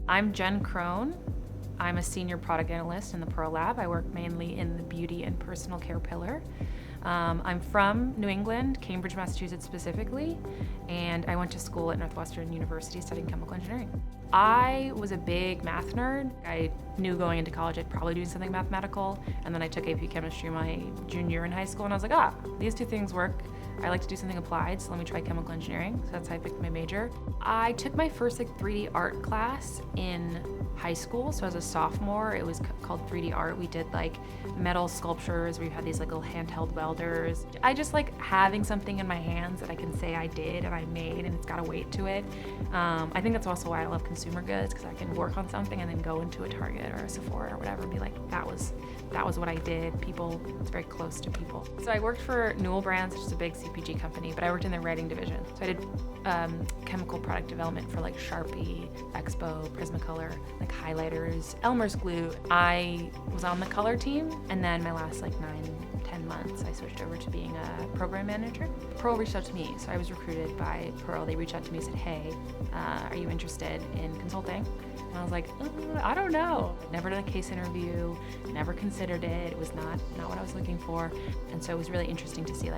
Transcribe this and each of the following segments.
I'm Jenn Kroon. I'm a senior product analyst in the PERLab. I work mainly in the beauty and personal care pillar. I'm from New England, Cambridge, Massachusetts specifically, and I went to school at Northwestern University studying chemical engineering. I was a big math nerd. I knew going into college I'd probably do something mathematical, and then I took AP chemistry my junior year in high school, and I was like, these two things work. I like to do something applied, so let me try chemical engineering. So that's how I picked my major. I took my first 3D art class in high school, so as a sophomore, it was called 3D art. We did metal sculptures, we had these little handheld welders. I just like having something in my hands that I can say I did and I made, and it's got a weight to it. I think that's also why I love consumer goods, because I can work on something and then go into a Target or a Sephora or whatever and be like, that was what I did. It's very close to people. So I worked for Newell Brands, which is a big CPG company, but I worked in their writing division. So I did chemical product development for Sharpie, Expo, Prismacolor, highlighters, Elmer's glue. I was on the color team, and then my last 9-10 months I switched over to being a program manager. Pearl reached out to me, so I was recruited by Pearl. They reached out to me and said, hey, are you interested in consulting? And I was like, I don't know. I'd never done a case interview, never considered it. It was not what I was looking for. And so it was really interesting to see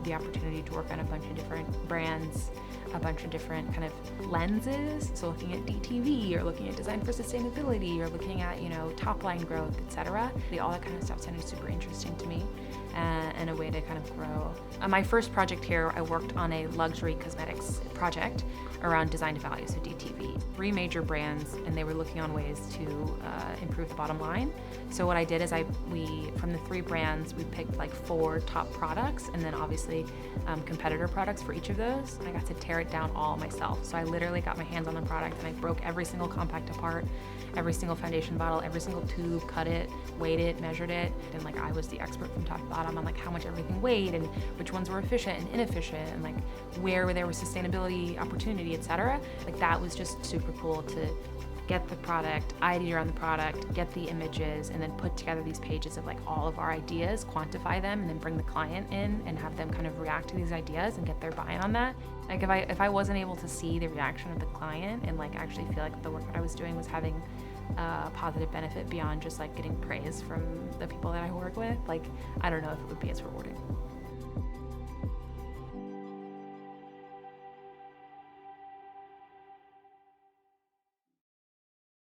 the opportunity to work on a bunch of different brands, a bunch of different kind of lenses. So looking at DTV, or looking at design for sustainability, or looking at, top line growth, etc. All that kind of stuff sounded super interesting to me, and a way to kind of grow. My first project here, I worked on a luxury cosmetics project around design to value, so DTV. 3 major brands, and they were looking on ways to improve the bottom line. So what I did is from the 3 brands, we picked 4 top products, and then obviously competitor products for each of those. And I got to tear it down all myself. So I literally got my hands on the product, and I broke every single compact apart, every single foundation bottle, every single tube, cut it, weighed it, measured it. And I was the expert from top to bottom on how much everything weighed, and which ones were efficient and inefficient, and where there was sustainability opportunity, etc. That was just super cool to get the product, idea around the product, get the images, and then put together these pages of all of our ideas, quantify them, and then bring the client in and have them kind of react to these ideas and get their buy-in on that. If I wasn't able to see the reaction of the client and actually feel the work that I was doing was having a positive benefit beyond just getting praise from the people that I work with, I don't know if it would be as rewarding.